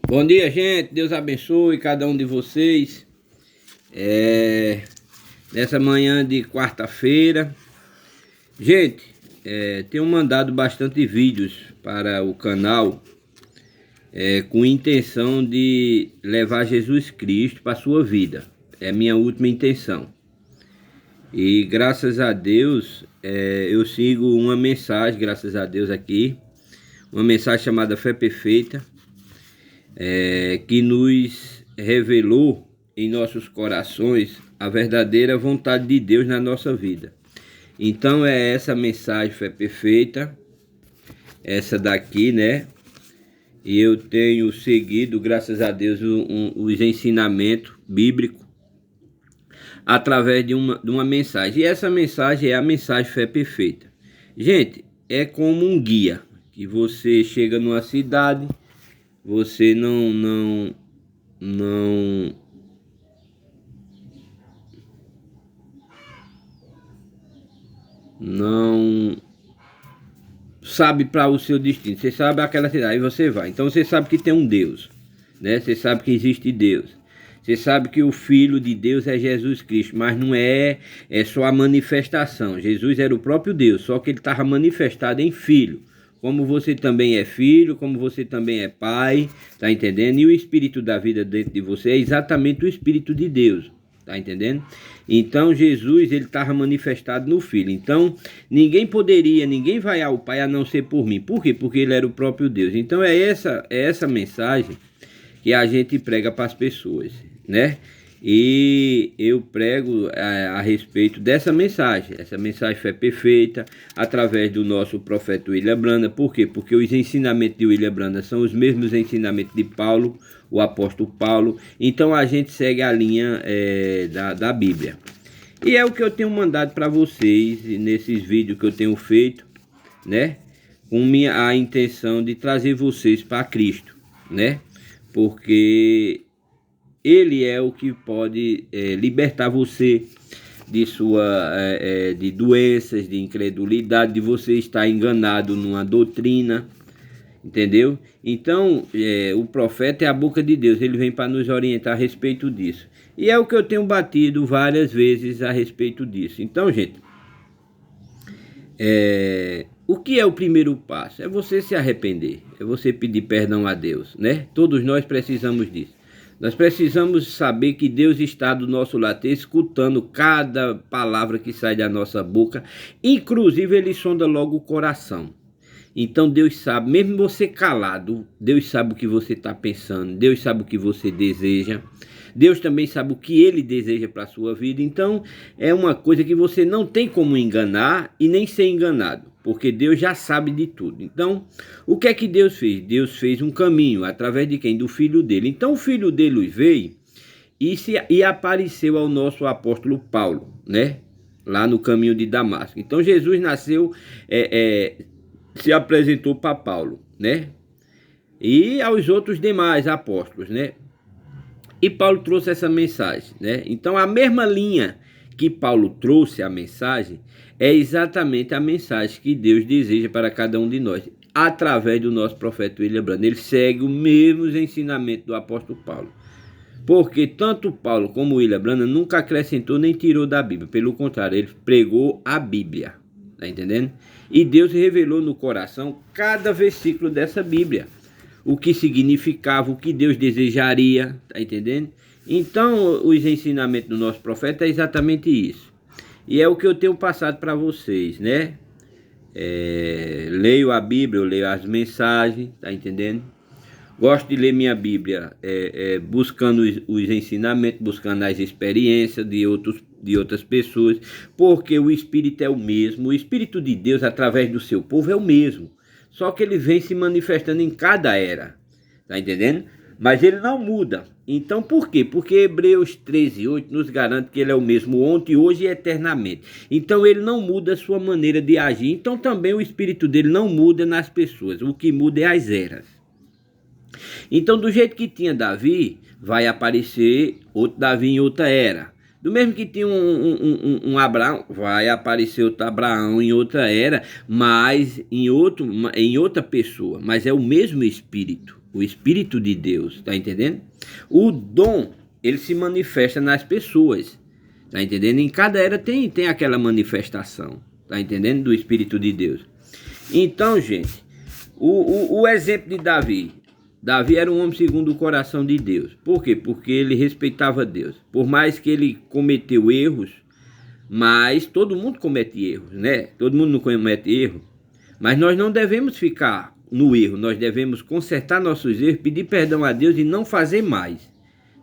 Bom dia, gente. Deus abençoe cada um de vocês. Nessa manhã de quarta-feira. Gente, tenho mandado bastante vídeos para o canal com intenção de levar Jesus Cristo para a sua vida. É a minha última intenção. E graças a Deus, eu sigo uma mensagem, graças a Deus aqui, uma mensagem chamada Fé Perfeita, que nos revelou em nossos corações a verdadeira vontade de Deus na nossa vida. Então é essa mensagem Fé Perfeita, essa daqui, né? E eu tenho seguido, graças a Deus, os ensinamentos bíblicos através de uma mensagem. E essa mensagem é a mensagem Fé Perfeita. Gente, é como um guia, que você chega numa cidade, você não sabe para o seu destino. Você sabe aquela cidade, aí você vai. Então você sabe que tem um Deus, né? Você sabe que existe Deus. Você sabe que o Filho de Deus é Jesus Cristo, mas não é só a manifestação. Jesus era o próprio Deus, só que ele estava manifestado em Filho. Como você também é filho, como você também é pai, tá entendendo? E o espírito da vida dentro de você é exatamente o espírito de Deus, tá entendendo? Então Jesus, ele estava manifestado no Filho. Então ninguém vai ao Pai a não ser por mim. Por quê? Porque ele era o próprio Deus. Então é essa mensagem que a gente prega para as pessoas, né? E eu prego a respeito dessa mensagem, essa mensagem Fé Perfeita, através do nosso profeta William Branham. Por quê? Porque os ensinamentos de William Branham são os mesmos ensinamentos de Paulo, o apóstolo Paulo. Então a gente segue a linha da Bíblia. E é o que eu tenho mandado para vocês nesses vídeos que eu tenho feito, né? Com a intenção de trazer vocês para Cristo, né? Porque ele é o que pode libertar você de doenças, de incredulidade, de você estar enganado numa doutrina, entendeu? Então, o profeta é a boca de Deus, ele vem para nos orientar a respeito disso. E é o que eu tenho batido várias vezes a respeito disso. Então, gente, o que é o primeiro passo? É você se arrepender, é você pedir perdão a Deus, né? Todos nós precisamos disso. Nós precisamos saber que Deus está do nosso lado, escutando cada palavra que sai da nossa boca. Inclusive, ele sonda logo o coração. Então Deus sabe, mesmo você calado, Deus sabe o que você está pensando, Deus sabe o que você deseja. Deus também sabe o que ele deseja para a sua vida. Então é uma coisa que você não tem como enganar e nem ser enganado, porque Deus já sabe de tudo. Então o que é que Deus fez? Deus fez um caminho, através de quem? Do Filho dele. Então o Filho dele veio e apareceu ao nosso apóstolo Paulo, né? Lá no caminho de Damasco. Então Jesus nasceu, se apresentou para Paulo, né? E aos outros demais apóstolos, né? E Paulo trouxe essa mensagem, né? Então a mesma linha que Paulo trouxe a mensagem é exatamente a mensagem que Deus deseja para cada um de nós, através do nosso profeta William Branham. Ele segue os mesmos ensinamentos do apóstolo Paulo. Porque tanto Paulo como William Branham nunca acrescentou nem tirou da Bíblia. Pelo contrário, ele pregou a Bíblia, tá entendendo? E Deus revelou no coração cada versículo dessa Bíblia, o que significava, o que Deus desejaria, tá entendendo? Então, os ensinamentos do nosso profeta é exatamente isso. E é o que eu tenho passado para vocês, né? Leio a Bíblia, eu leio as mensagens, tá entendendo? Gosto de ler minha Bíblia buscando os ensinamentos, buscando as experiências de outras pessoas, porque o Espírito é o mesmo, o Espírito de Deus através do seu povo é o mesmo. Só que ele vem se manifestando em cada era, tá entendendo? Mas ele não muda. Então por quê? Porque Hebreus 13:8 nos garante que ele é o mesmo ontem, hoje e eternamente. Então ele não muda a sua maneira de agir. Então também o espírito dele não muda nas pessoas. O que muda é as eras. Então do jeito que tinha Davi, vai aparecer outro Davi em outra era. Do mesmo que tinha um Abraão, vai aparecer outro Abraão em outra era, mas em outra pessoa. Mas é o mesmo Espírito. o Espírito de Deus, tá entendendo? O dom, ele se manifesta nas pessoas, tá entendendo? Em cada era tem aquela manifestação, tá entendendo? Do Espírito de Deus. Então, gente, o exemplo de Davi. Davi era um homem segundo o coração de Deus. Por quê? Porque ele respeitava Deus. Por mais que ele cometeu erros, mas todo mundo comete erros, né? Todo mundo não comete erro. Mas nós não devemos ficar no erro. Nós devemos consertar nossos erros, pedir perdão a Deus e não fazer mais,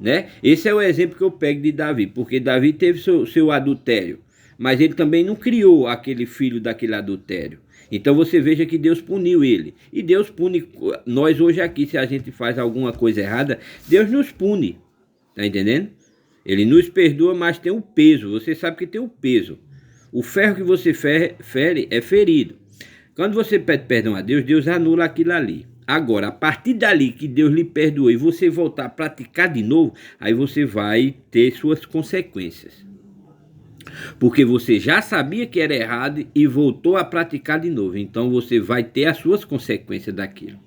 né? Esse é o exemplo que eu pego de Davi. Porque Davi teve seu adultério, mas ele também não criou aquele filho daquele adultério. Então você veja que Deus puniu ele. E Deus pune nós hoje aqui, se a gente faz alguma coisa errada, Deus nos pune. Tá entendendo? Ele nos perdoa, mas tem um peso. Você sabe que tem um peso. O ferro que você fere é ferido. Quando você pede perdão a Deus, Deus anula aquilo ali. Agora, a partir dali que Deus lhe perdoou e você voltar a praticar de novo, aí você vai ter suas consequências. Porque você já sabia que era errado e voltou a praticar de novo. Então você vai ter as suas consequências daquilo.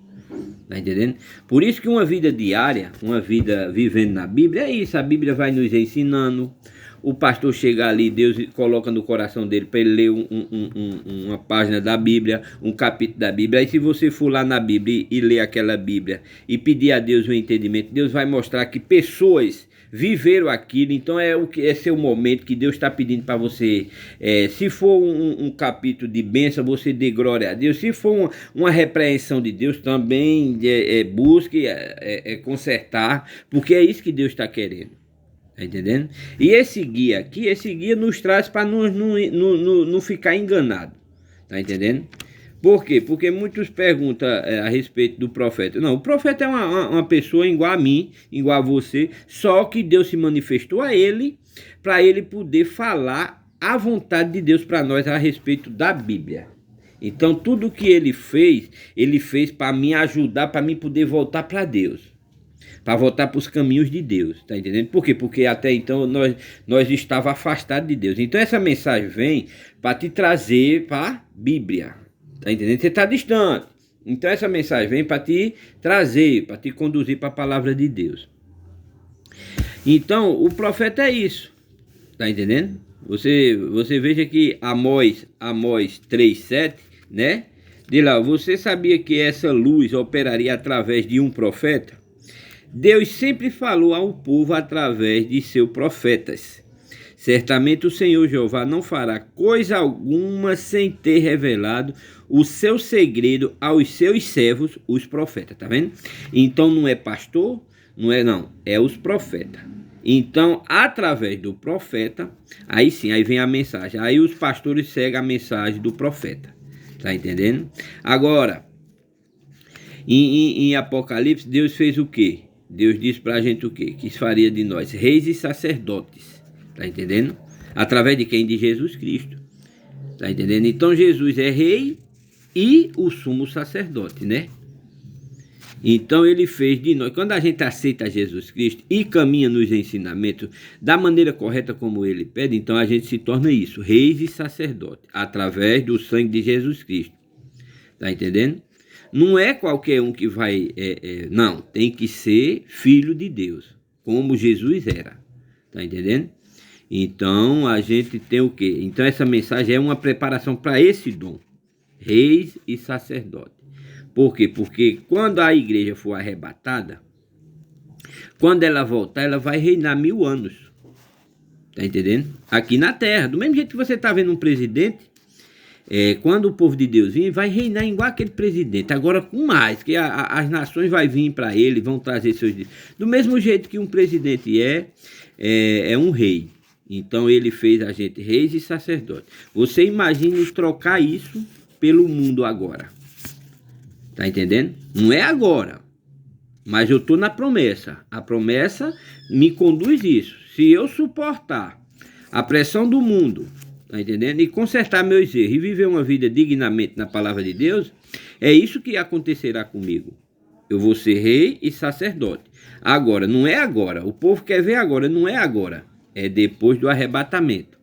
Tá entendendo? Por isso que uma vida diária, uma vida vivendo na Bíblia, é isso. A Bíblia vai nos ensinando. O pastor chega ali, Deus coloca no coração dele para ele ler uma página da Bíblia, um capítulo da Bíblia. Aí se você for lá na Bíblia e ler aquela Bíblia e pedir a Deus o entendimento, Deus vai mostrar que pessoas viveram aquilo. Então esse é o momento que Deus está pedindo para você. Se for um capítulo de bênção, você dê glória a Deus. Se for uma repreensão de Deus, também busque consertar, porque é isso que Deus está querendo. Tá entendendo? E esse guia aqui, nos traz para não ficar enganado. Tá entendendo? Por quê? Porque muitos perguntam a respeito do profeta. Não, o profeta é uma pessoa igual a mim, igual a você, só que Deus se manifestou a ele para ele poder falar a vontade de Deus para nós a respeito da Bíblia. Então tudo que ele fez para me ajudar, para mim poder voltar para Deus. Para voltar para os caminhos de Deus, tá entendendo? Por quê? Porque até então nós estávamos afastados de Deus. Então essa mensagem vem para te trazer para a Bíblia, tá entendendo? Você está distante. Então essa mensagem vem para te trazer, para te conduzir para a palavra de Deus. Então o profeta é isso, tá entendendo? Você veja que Amós 3:7, né? Diz lá, você sabia que essa luz operaria através de um profeta? Deus sempre falou ao povo através de seus profetas. Certamente o Senhor Jeová não fará coisa alguma sem ter revelado o seu segredo aos seus servos, os profetas, tá vendo? Então não é pastor, é os profetas. Então, através do profeta, aí sim, aí vem a mensagem. Aí os pastores seguem a mensagem do profeta, tá entendendo? Agora, em Apocalipse, Deus fez o quê? Deus disse pra gente o quê? Que faria de nós reis e sacerdotes. Tá entendendo? Através de quem? De Jesus Cristo. Tá entendendo? Então Jesus é rei e o sumo sacerdote, né? Então ele fez de nós. Quando a gente aceita Jesus Cristo e caminha nos ensinamentos da maneira correta como ele pede, então a gente se torna isso, reis e sacerdotes, através do sangue de Jesus Cristo. Tá entendendo? Não é qualquer um que vai... não, tem que ser filho de Deus, como Jesus era. Tá entendendo? Então, a gente tem o quê? Então, essa mensagem é uma preparação para esse dom. Reis e sacerdote. Por quê? Porque quando a igreja for arrebatada, quando ela voltar, ela vai reinar 1000 anos. Tá entendendo? Aqui na terra. Do mesmo jeito que você está vendo um presidente... quando o povo de Deus vir, vai reinar igual aquele presidente. Agora com mais, que as nações vão vir para ele, vão trazer seus... Do mesmo jeito que um presidente é um rei. Então ele fez a gente reis e sacerdotes. Você imagine trocar isso pelo mundo agora. Tá entendendo? Não é agora. Mas eu estou na promessa. A promessa me conduz isso. Se eu suportar a pressão do mundo... Tá entendendo? E consertar meus erros e viver uma vida dignamente na palavra de Deus, é isso que acontecerá comigo. Eu vou ser rei e sacerdote. Agora, não é agora. O povo quer ver agora, não é agora. É depois do arrebatamento.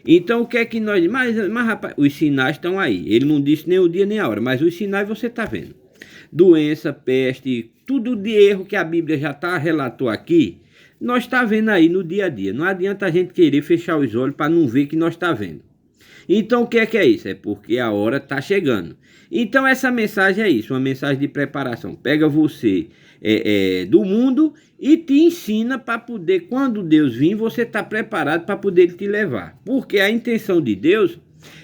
Então, o que é que nós... Mas rapaz, os sinais estão aí. Ele não disse nem o dia nem a hora, mas os sinais você está vendo. Doença, peste, tudo de erro que a Bíblia já relatou aqui, nós está vendo aí no dia a dia. Não adianta a gente querer fechar os olhos para não ver que nós está vendo. Então o que é isso? É porque a hora está chegando. Então essa mensagem é isso, uma mensagem de preparação. Pega você do mundo e te ensina para poder, quando Deus vir, você está preparado para poder te levar. Porque a intenção de Deus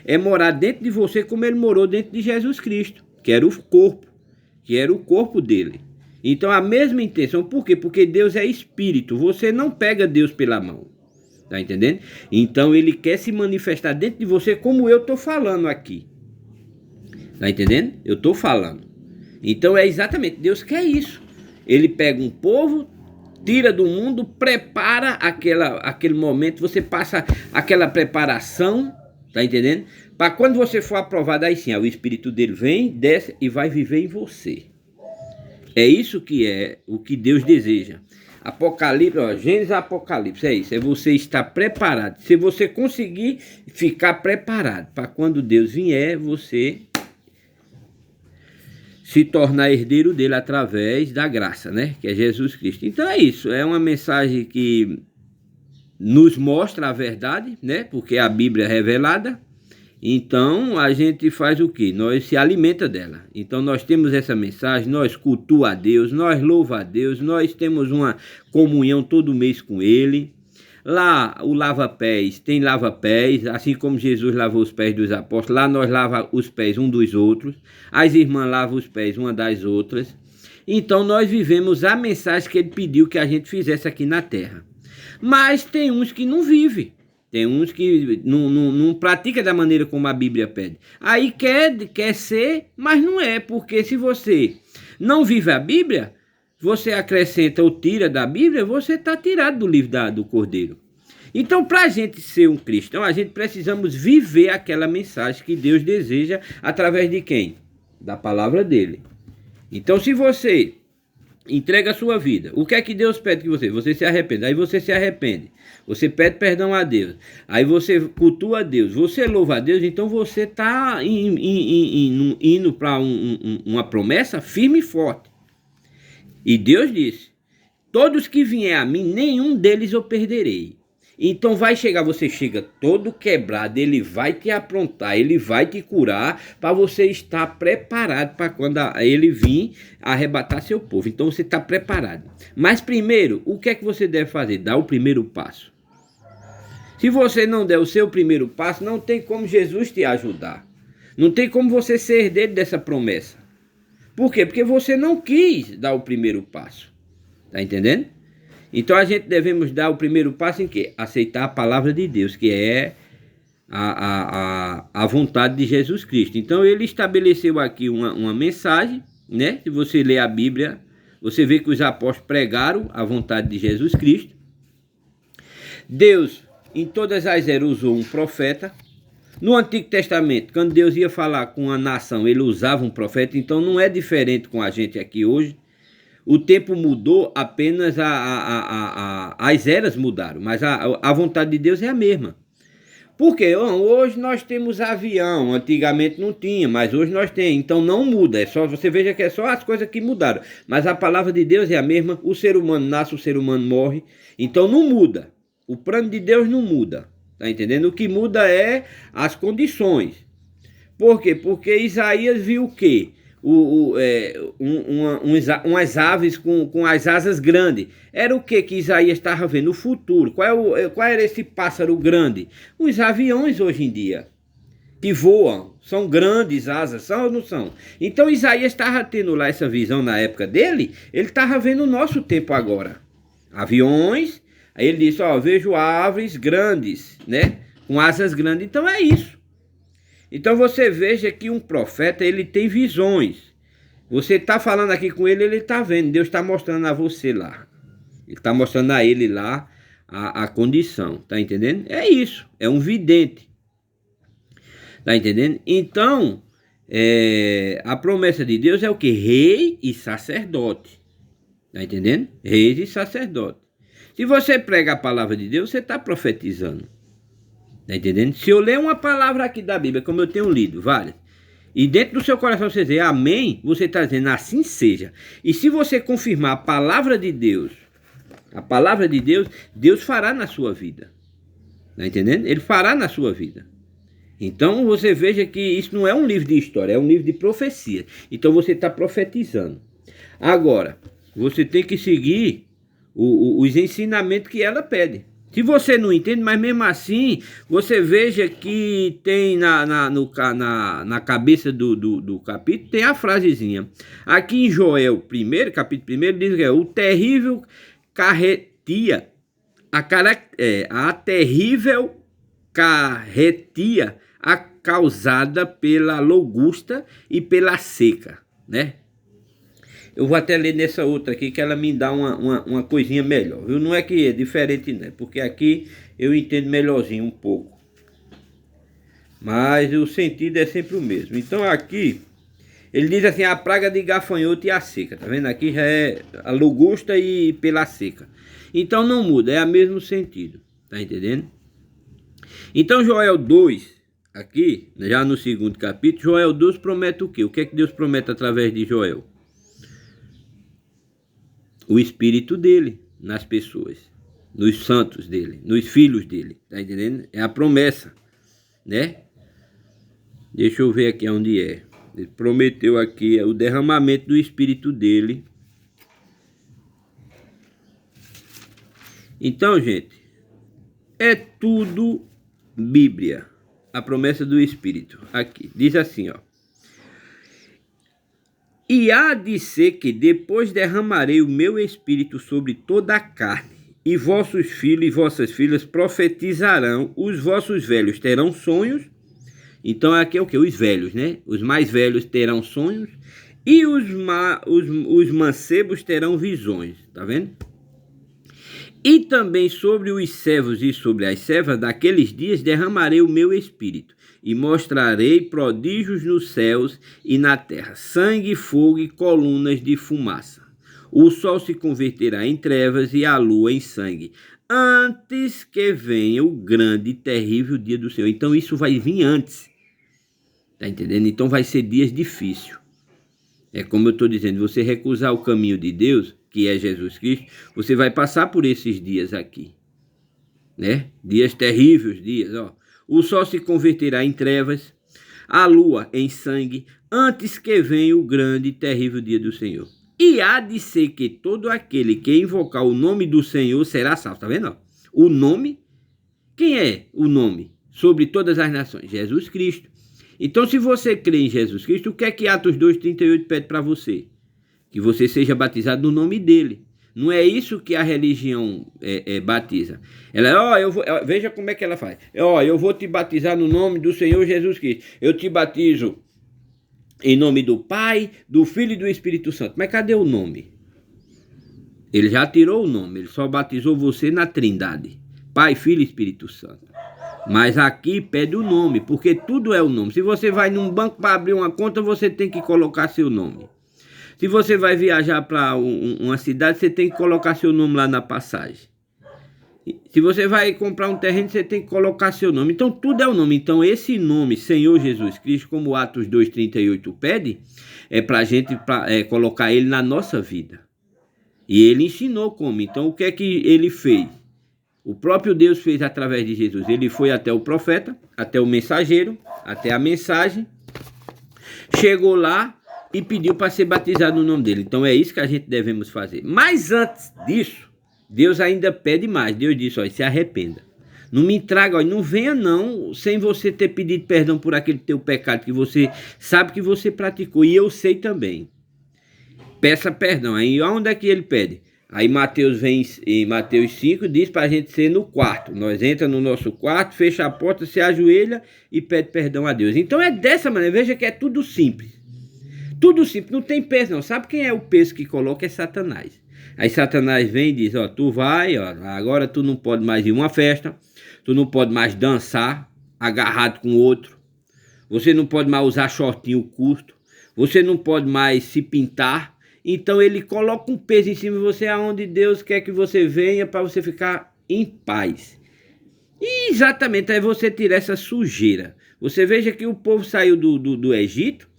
é morar dentro de você como ele morou dentro de Jesus Cristo, que era o corpo dele. Então a mesma intenção, por quê? Porque Deus é espírito, você não pega Deus pela mão, tá entendendo? Então ele quer se manifestar dentro de você como eu tô falando aqui, tá entendendo? Eu tô falando. Então é exatamente, Deus quer isso. Ele pega um povo, tira do mundo, prepara aquele momento, você passa aquela preparação, tá entendendo? Para quando você for aprovado, aí sim, o Espírito dele vem, desce e vai viver em você. É isso que é o que Deus deseja. Apocalipse, ó, Gênesis Apocalipse, é isso, é você estar preparado. Se você conseguir ficar preparado para quando Deus vier, você se tornar herdeiro dele através da graça, né? Que é Jesus Cristo. Então é isso, é uma mensagem que nos mostra a verdade, né? Porque a Bíblia é revelada. Então a gente faz o quê? Nós se alimenta dela. Então nós temos essa mensagem, nós cultuamos a Deus, nós louvamos a Deus, nós temos uma comunhão todo mês com Ele. Lá o lava-pés tem lava-pés, assim como Jesus lavou os pés dos apóstolos, lá nós lavamos os pés um dos outros, as irmãs lavam os pés uma das outras. Então nós vivemos a mensagem que Ele pediu que a gente fizesse aqui na terra. Mas tem uns que não vivem. Tem uns que não pratica da maneira como a Bíblia pede. Aí quer ser, mas não é. Porque se você não vive a Bíblia, você acrescenta ou tira da Bíblia, você está tirado do livro do Cordeiro. Então, para a gente ser um cristão, a gente precisamos viver aquela mensagem que Deus deseja através de quem? Da palavra dele. Então, se você entrega a sua vida, o que é que Deus pede que você se arrependa? Aí você se arrepende. Você pede perdão a Deus, aí você cultua a Deus, você louva a Deus, então você está indo para uma promessa firme e forte. E Deus disse, todos que vier a mim, nenhum deles eu perderei. Então vai chegar, você chega todo quebrado, ele vai te aprontar, ele vai te curar, para você estar preparado para quando ele vir arrebatar seu povo. Então você está preparado. Mas primeiro, o que é que você deve fazer? Dar o primeiro passo. Se você não der o seu primeiro passo, não tem como Jesus te ajudar. Não tem como você ser herdeiro dessa promessa. Por quê? Porque você não quis dar o primeiro passo. Tá entendendo? Então a gente devemos dar o primeiro passo em quê? Aceitar a palavra de Deus, que é a vontade de Jesus Cristo. Então ele estabeleceu aqui uma mensagem, né? Se você ler a Bíblia, você vê que os apóstolos pregaram a vontade de Jesus Cristo. Deus, em todas as eras, usou um profeta. No Antigo Testamento, quando Deus ia falar com a nação, ele usava um profeta. Então não é diferente com a gente aqui hoje. O tempo mudou, apenas as eras mudaram, mas a vontade de Deus é a mesma. Por quê? Hoje nós temos avião, antigamente não tinha, mas hoje nós temos, então não muda, é só, você veja que é só as coisas que mudaram, mas a palavra de Deus é a mesma, o ser humano nasce, o ser humano morre, então não muda, o plano de Deus não muda, tá entendendo? O que muda é as condições. Por quê? Porque Isaías viu o quê? Umas aves com as asas grandes. Era o que Isaías estava vendo? O futuro. Qual era esse pássaro grande? Os aviões hoje em dia, que voam, são grandes asas, são ou não são? Então Isaías estava tendo lá essa visão na época dele, ele estava vendo o nosso tempo agora. Aviões, aí ele disse, ó, vejo aves grandes, né? Com asas grandes, então é isso. Então você veja que um profeta, ele tem visões. Você está falando aqui com ele, ele está vendo. Deus está mostrando a você lá. Ele está mostrando a ele lá a condição. Está entendendo? É isso. É um vidente. Está entendendo? Então, a promessa de Deus é o que? Rei e sacerdote. Está entendendo? Reis e sacerdote. Se você prega a palavra de Deus, você está profetizando. Tá entendendo? Se eu ler uma palavra aqui da Bíblia, como eu tenho lido várias, e dentro do seu coração você dizer amém, você está dizendo assim seja. E se você confirmar a palavra de Deus, Deus fará na sua vida. Está entendendo? Ele fará na sua vida. Então você veja que isso não é um livro de história, é um livro de profecia. Então você está profetizando. Agora, você tem que seguir os ensinamentos que ela pede. Se você não entende, mas mesmo assim, você veja que tem na cabeça do capítulo, tem a frasezinha. Aqui em Joel 1, capítulo 1, diz que é o terrível carretia, a terrível carretia causada pela locusta e pela seca, né? Eu vou até ler nessa outra aqui, que ela me dá uma coisinha melhor, viu? Não é que é diferente, né? Porque aqui eu entendo melhorzinho um pouco. Mas o sentido é sempre o mesmo. Então aqui, ele diz assim, a praga de gafanhoto e a seca. Tá vendo? Aqui já é a locusta e pela seca. Então não muda, é o mesmo sentido. Tá entendendo? Então Joel 2, aqui, já no segundo capítulo, Joel 2 promete o quê? O que é que Deus promete através de Joel? O Espírito dele nas pessoas, nos santos dele, nos filhos dele, tá entendendo? É a promessa, né? Deixa eu ver aqui onde é. Ele prometeu aqui o derramamento do Espírito dele. Então, gente, é tudo Bíblia. A promessa do Espírito. Aqui, diz assim, ó. E há de ser que depois derramarei o meu Espírito sobre toda a carne, e vossos filhos e vossas filhas profetizarão, os vossos velhos terão sonhos. Então aqui é o que? Os velhos, né? Os mais velhos terão sonhos, e os mancebos terão visões, tá vendo? E também sobre os servos e sobre as servas daqueles dias derramarei o meu Espírito, e mostrarei prodígios nos céus e na terra, sangue, fogo e colunas de fumaça. O sol se converterá em trevas e a lua em sangue, antes que venha o grande e terrível dia do Senhor. Então isso vai vir antes, tá entendendo? Então vai ser dias difíceis. É como eu estou dizendo, você recusar o caminho de Deus, que é Jesus Cristo, você vai passar por esses dias aqui, né? Dias terríveis, dias, ó. O sol se converterá em trevas, a lua em sangue, antes que venha o grande e terrível dia do Senhor. E há de ser que todo aquele que invocar o nome do Senhor será salvo. Tá vendo? O nome, quem é o nome? Sobre todas as nações, Jesus Cristo. Então, se você crê em Jesus Cristo, o que é que Atos 2,38 pede para você? Que você seja batizado no nome dele. Não é isso que a religião batiza. Ela, veja como é que ela faz. Eu vou te batizar no nome do Senhor Jesus Cristo. Eu te batizo em nome do Pai, do Filho e do Espírito Santo. Mas cadê o nome? Ele já tirou o nome. Ele só batizou você na Trindade. Pai, Filho e Espírito Santo. Mas aqui pede o nome, porque tudo é o nome. Se você vai num banco para abrir uma conta, você tem que colocar seu nome. Se você vai viajar para uma cidade, você tem que colocar seu nome lá na passagem. Se você vai comprar um terreno, você tem que colocar seu nome. Então, tudo é o nome. Então, esse nome, Senhor Jesus Cristo, como Atos 2,38 pede, é para a gente colocar ele na nossa vida. E ele ensinou como. Então, o que é que ele fez? O próprio Deus fez através de Jesus. Ele foi até o profeta, até o mensageiro, até a mensagem. Chegou lá e pediu para ser batizado no nome dele. Então é isso que a gente devemos fazer. Mas antes disso, Deus ainda pede mais. Deus disse, olha, se arrependa. Não me traga, olha, não venha não, sem você ter pedido perdão por aquele teu pecado que você sabe que você praticou. E eu sei também. Peça perdão. Aí onde é que ele pede? Aí Mateus vem em Mateus 5, diz para a gente ser no quarto. Nós entra no nosso quarto, fecha a porta, se ajoelha e pede perdão a Deus. Então é dessa maneira, veja que é tudo simples. Tudo simples, não tem peso não. Sabe quem é o peso que coloca? É Satanás. Aí Satanás vem e diz, ó, tu vai, ó, agora tu não pode mais ir a uma festa, tu não pode mais dançar agarrado com outro, você não pode mais usar shortinho curto, você não pode mais se pintar. Então ele coloca um peso em cima de você, aonde Deus quer que você venha para você ficar em paz. E exatamente, aí você tira essa sujeira. Você veja que o povo saiu do Egito,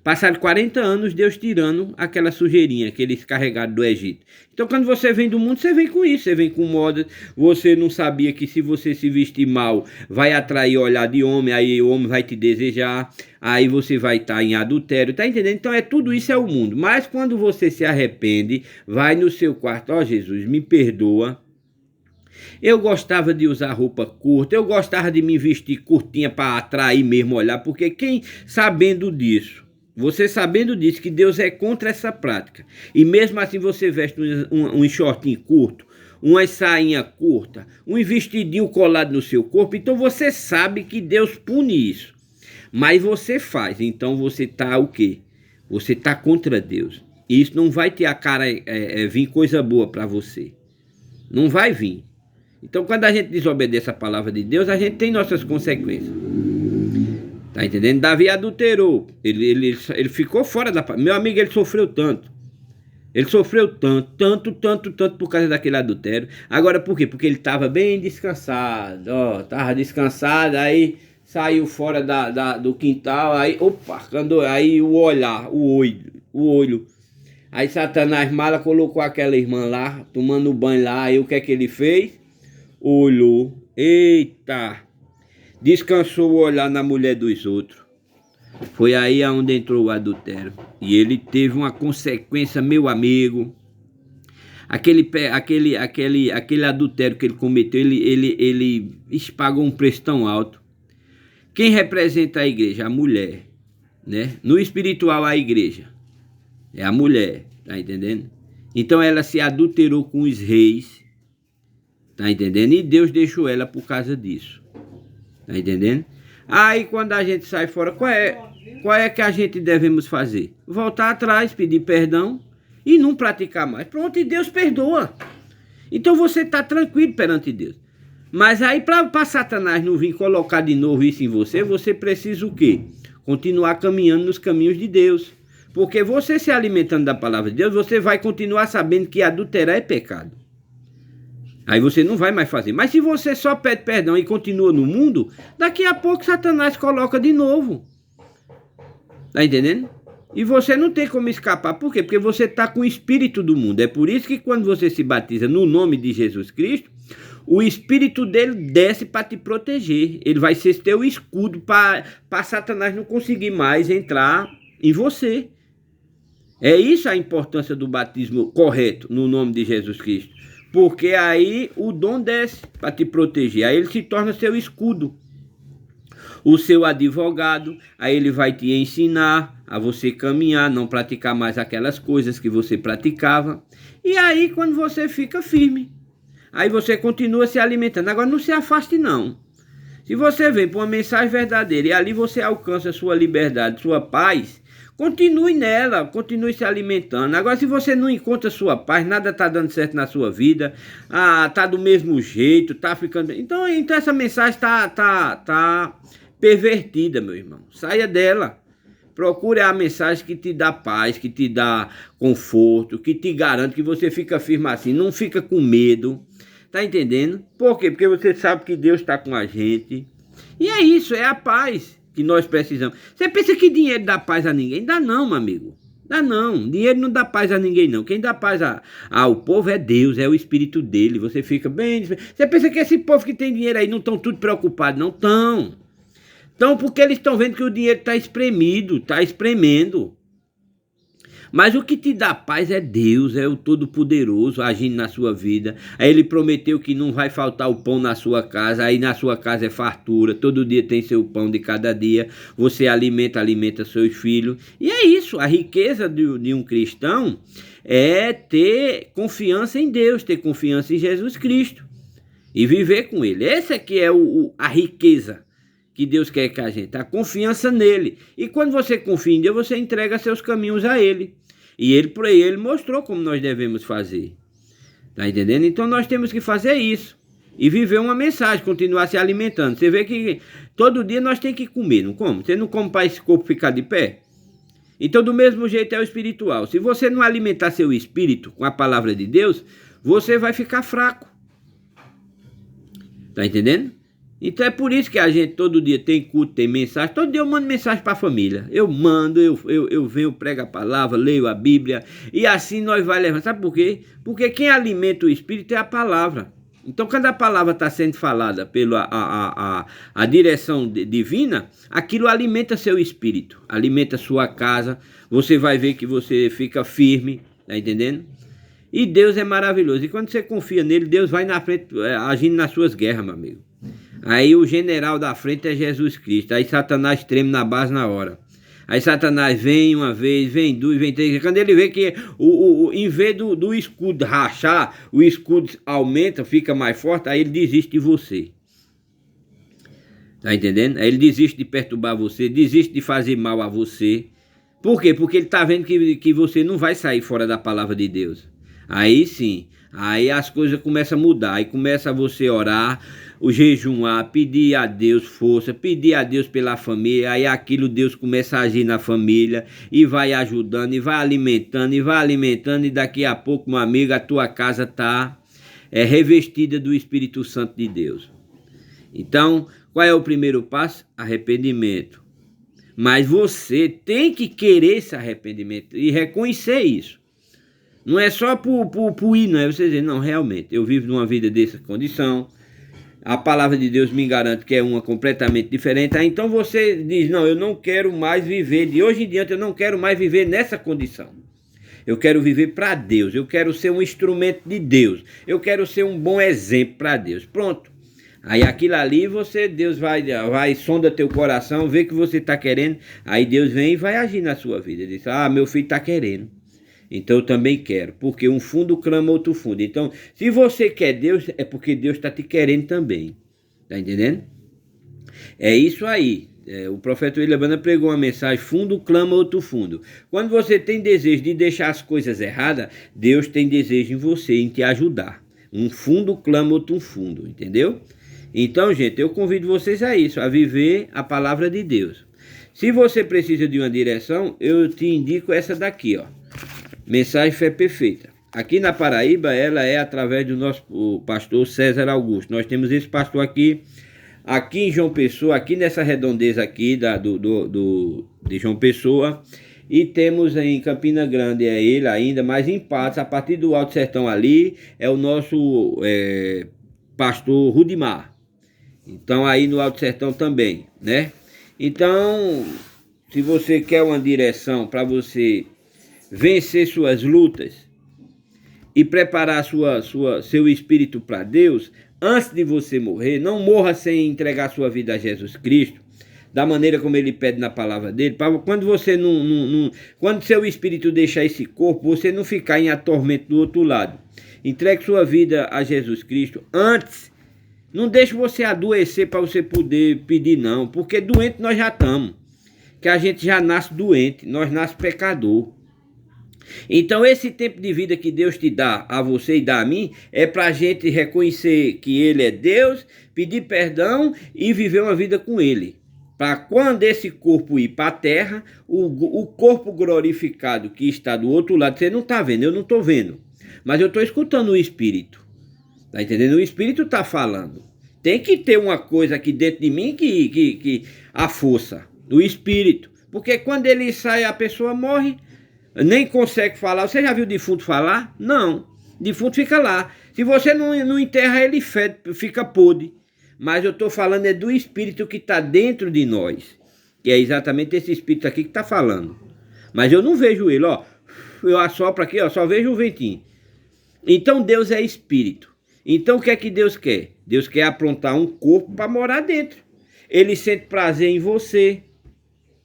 passaram 40 anos Deus tirando aquela sujeirinha que eles carregaram do Egito. Então quando você vem do mundo, você vem com isso, você vem com moda. Você não sabia que se você se vestir mal, vai atrair olhar de homem, aí o homem vai te desejar, aí você vai estar em adultério, tá entendendo? Então tudo isso é o mundo. Mas quando você se arrepende, vai no seu quarto, ó Jesus, me perdoa. Eu gostava de usar roupa curta, eu gostava de me vestir curtinha para atrair mesmo olhar, porque quem sabendo disso, você sabendo disso, que Deus é contra essa prática, e mesmo assim você veste um shortinho curto, uma sainha curta, um vestidinho colado no seu corpo, então você sabe que Deus pune isso. Mas você faz, então você está o quê? Você está contra Deus. E isso não vai ter a cara, vir coisa boa para você. Não vai vir. Então quando a gente desobedece a palavra de Deus, a gente tem nossas consequências. Tá entendendo? Davi adulterou. Ele ficou fora da... Meu amigo, ele sofreu tanto. Ele sofreu tanto por causa daquele adultério. Agora por quê? Porque ele estava bem descansado. Ó, estava descansado, aí saiu fora do quintal, aí, opa, aí o olho. Aí Satanás mala colocou aquela irmã lá, tomando banho lá, aí o que é que ele fez? Olhou, eita, descansou o olhar na mulher dos outros. Foi aí aonde entrou o adultério. E ele teve uma consequência, meu amigo. Aquele adultério que ele cometeu, ele pagou um preço tão alto. Quem representa a igreja? A mulher, né? No espiritual, a igreja é a mulher, tá entendendo? Então ela se adulterou com os reis, tá entendendo? E Deus deixou ela por causa disso, tá entendendo? Aí quando a gente sai fora, qual é que a gente devemos fazer? Voltar atrás, pedir perdão e não praticar mais. Pronto, e Deus perdoa. Então você está tranquilo perante Deus. Mas aí para Satanás não vir colocar de novo isso em você, você precisa o quê? Continuar caminhando nos caminhos de Deus. Porque você se alimentando da palavra de Deus, você vai continuar sabendo que adulterar é pecado. Aí você não vai mais fazer. Mas se você só pede perdão e continua no mundo, daqui a pouco Satanás coloca de novo. Tá entendendo? E você não tem como escapar. Por quê? Porque você está com o espírito do mundo. É por isso que quando você se batiza no nome de Jesus Cristo, o espírito dele desce para te proteger. Ele vai ser teu escudo para Satanás não conseguir mais entrar em você. É isso a importância do batismo correto no nome de Jesus Cristo. Porque aí o dom desce para te proteger. Aí ele se torna seu escudo. O seu advogado, aí ele vai te ensinar a você caminhar, não praticar mais aquelas coisas que você praticava. E aí quando você fica firme, aí você continua se alimentando. Agora não se afaste não. Se você vem para uma mensagem verdadeira e ali você alcança a sua liberdade, sua paz, continue nela, continue se alimentando. Agora se você não encontra sua paz, nada está dando certo na sua vida, tá do mesmo jeito, tá ficando... Então essa mensagem tá pervertida, meu irmão. Saia dela. Procure a mensagem que te dá paz, que te dá conforto, que te garante que você fica firme assim, não fica com medo. Tá entendendo? Por quê? Porque você sabe que Deus está com a gente. E é isso, é a paz que nós precisamos. Você pensa que dinheiro dá paz a ninguém? Dá não, meu amigo. Dá não. Dinheiro não dá paz a ninguém, não. Quem dá paz ao povo é Deus, é o Espírito dele. Você fica bem... Você pensa que esse povo que tem dinheiro aí não estão tudo preocupados? Não estão. Então, porque eles estão vendo que o dinheiro está espremido, está espremendo. Mas o que te dá paz é Deus, é o Todo-Poderoso agindo na sua vida. Aí ele prometeu que não vai faltar o pão na sua casa, aí na sua casa é fartura, todo dia tem seu pão de cada dia, você alimenta seus filhos. E é isso, a riqueza de um cristão é ter confiança em Deus, ter confiança em Jesus Cristo e viver com ele. Essa aqui é a riqueza que Deus quer que a gente, a confiança nele. E quando você confia em Deus, você entrega seus caminhos a ele. E ele mostrou como nós devemos fazer. Tá entendendo? Então nós temos que fazer isso. E viver uma mensagem, continuar se alimentando. Você vê que todo dia nós temos que comer, não come? Você não come para esse corpo ficar de pé? Então do mesmo jeito é o espiritual. Se você não alimentar seu espírito com a palavra de Deus, você vai ficar fraco. Tá entendendo? Então é por isso que a gente todo dia tem culto, tem mensagem. Todo dia eu mando mensagem para a família. Eu mando, eu venho, prego a palavra, leio a Bíblia. E assim nós vai levando. Sabe por quê? Porque quem alimenta o Espírito é a palavra. Então quando a palavra está sendo falada pela a direção divina, aquilo alimenta seu espírito, alimenta sua casa. Você vai ver que você fica firme, tá entendendo? E Deus é maravilhoso. E quando você confia nele, Deus vai na frente, agindo nas suas guerras, meu amigo. Aí o general da frente é Jesus Cristo. Aí Satanás treme na base na hora. Aí Satanás vem uma vez, vem duas, vem três. Quando ele vê que em vez do escudo rachar, o escudo aumenta, fica mais forte, aí ele desiste de você. Tá entendendo? Aí ele desiste de perturbar você, desiste de fazer mal a você. Por quê? Porque ele tá vendo que você não vai sair fora da palavra de Deus. Aí sim, aí as coisas começam a mudar. Aí começa você orar, o jejuar, pedir a Deus força, pedir a Deus pela família. Aí aquilo Deus começa a agir na família e vai ajudando, e vai alimentando, e vai alimentando. E daqui a pouco, meu amigo, a tua casa está revestida do Espírito Santo de Deus. Então, qual é o primeiro passo? Arrependimento. Mas você tem que querer esse arrependimento e reconhecer isso. Não é só por ir, não é você dizer, não, realmente, eu vivo numa vida dessa condição, a palavra de Deus me garante que é uma completamente diferente. Aí então você diz, não, eu não quero mais viver, de hoje em diante eu não quero mais viver nessa condição. Eu quero viver para Deus, eu quero ser um instrumento de Deus, eu quero ser um bom exemplo para Deus. Pronto. Aí aquilo ali, Deus vai sonda teu coração, vê que você está querendo, aí Deus vem e vai agir na sua vida. Diz, meu filho está querendo. Então eu também quero, porque um fundo clama outro fundo. Então, se você quer Deus, é porque Deus está te querendo também. Tá entendendo? É isso aí. O profeta William Branham pregou uma mensagem, fundo clama outro fundo. Quando você tem desejo de deixar as coisas erradas, Deus tem desejo em você, em te ajudar. Um fundo clama outro fundo, entendeu? Então, gente, eu convido vocês a isso, a viver a palavra de Deus. Se você precisa de uma direção, eu te indico essa daqui, ó. Mensagem Fé Perfeita. Aqui na Paraíba, ela é através do nosso pastor César Augusto. Nós temos esse pastor aqui em João Pessoa, aqui nessa redondeza aqui de João Pessoa. E temos em Campina Grande, é ele ainda, mas em Patos, a partir do Alto Sertão ali, é o nosso pastor Rudimar. Então aí no Alto Sertão também, né? Então, se você quer uma direção para você vencer suas lutas e preparar seu espírito para Deus, antes de você morrer, não morra sem entregar sua vida a Jesus Cristo, da maneira como ele pede na palavra dele, para quando você quando seu espírito deixar esse corpo, você não ficar em atormento do outro lado. Entregue sua vida a Jesus Cristo antes. Não deixe você adoecer para você poder pedir não, porque doente nós já estamos, que a gente já nasce doente, nós nasce pecador. Então esse tempo de vida que Deus te dá a você e dá a mim é para a gente reconhecer que Ele é Deus, pedir perdão e viver uma vida com Ele. Para quando esse corpo ir para a terra, o corpo glorificado que está do outro lado, você não está vendo, eu não estou vendo, mas eu estou escutando o Espírito. Está entendendo? O Espírito está falando. Tem que ter uma coisa aqui dentro de mim que a força, o Espírito. Porque quando ele sai, a pessoa morre, nem consegue falar. Você já viu defunto falar? Não. Defunto fica lá. Se você não enterra, ele fede, fica podre. Mas eu estou falando é do Espírito que está dentro de nós. Que é exatamente esse Espírito aqui que está falando. Mas eu não vejo ele, ó. Eu assopro aqui, ó, só vejo o ventinho. Então Deus é Espírito. Então o que é que Deus quer? Deus quer aprontar um corpo para morar dentro. Ele sente prazer em você.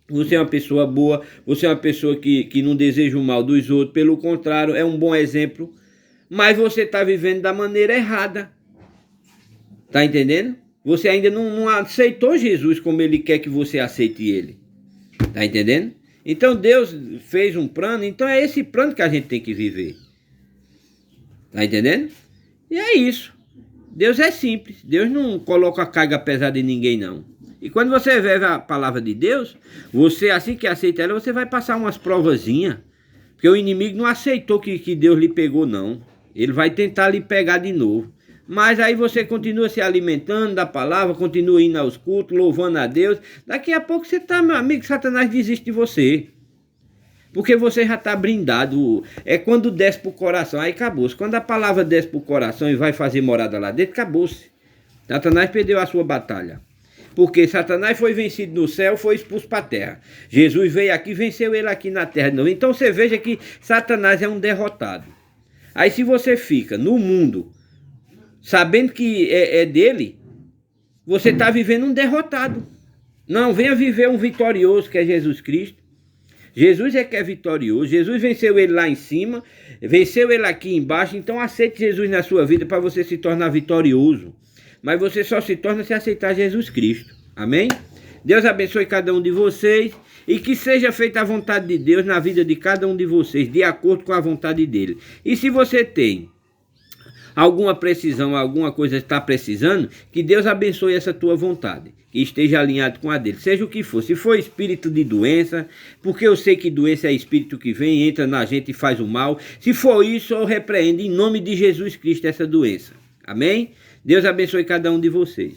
Você é uma pessoa boa, você é uma pessoa que não deseja o mal dos outros, pelo contrário, é um bom exemplo, mas você está vivendo da maneira errada. Tá entendendo? Você ainda não aceitou Jesus como Ele quer que você aceite Ele. Tá entendendo? Então Deus fez um plano, então é esse plano que a gente tem que viver. Tá entendendo? E é isso. Deus é simples, Deus não coloca a carga pesada em ninguém não. E quando você vive a palavra de Deus, você assim que aceita ela, você vai passar umas provazinhas. Porque o inimigo não aceitou que Deus lhe pegou não. Ele vai tentar lhe pegar de novo. Mas aí você continua se alimentando da palavra, continua indo aos cultos, louvando a Deus. Daqui a pouco você está, meu amigo, Satanás desiste de você. Porque você já está brindado. É quando desce para o coração, aí acabou-se. Quando a palavra desce para o coração e vai fazer morada lá dentro, acabou-se. Satanás perdeu a sua batalha. Porque Satanás foi vencido no céu, foi expulso para a terra. Jesus veio aqui, venceu ele aqui na terra de novo. Então você veja que Satanás é um derrotado. Aí se você fica no mundo, sabendo que é dele, você está vivendo um derrotado. Não, venha viver um vitorioso que é Jesus Cristo. Jesus é que é vitorioso. Jesus venceu ele lá em cima, venceu ele aqui embaixo. Então aceite Jesus na sua vida para você se tornar vitorioso. Mas você só se torna se aceitar Jesus Cristo. Amém? Deus abençoe cada um de vocês e que seja feita a vontade de Deus na vida de cada um de vocês, de acordo com a vontade dele. E se você tem alguma precisão, alguma coisa está precisando, que Deus abençoe essa tua vontade, que esteja alinhado com a dele, seja o que for. Se for espírito de doença, porque eu sei que doença é espírito que vem, entra na gente e faz o mal. Se for isso, eu repreendo em nome de Jesus Cristo essa doença. Amém? Deus abençoe cada um de vocês.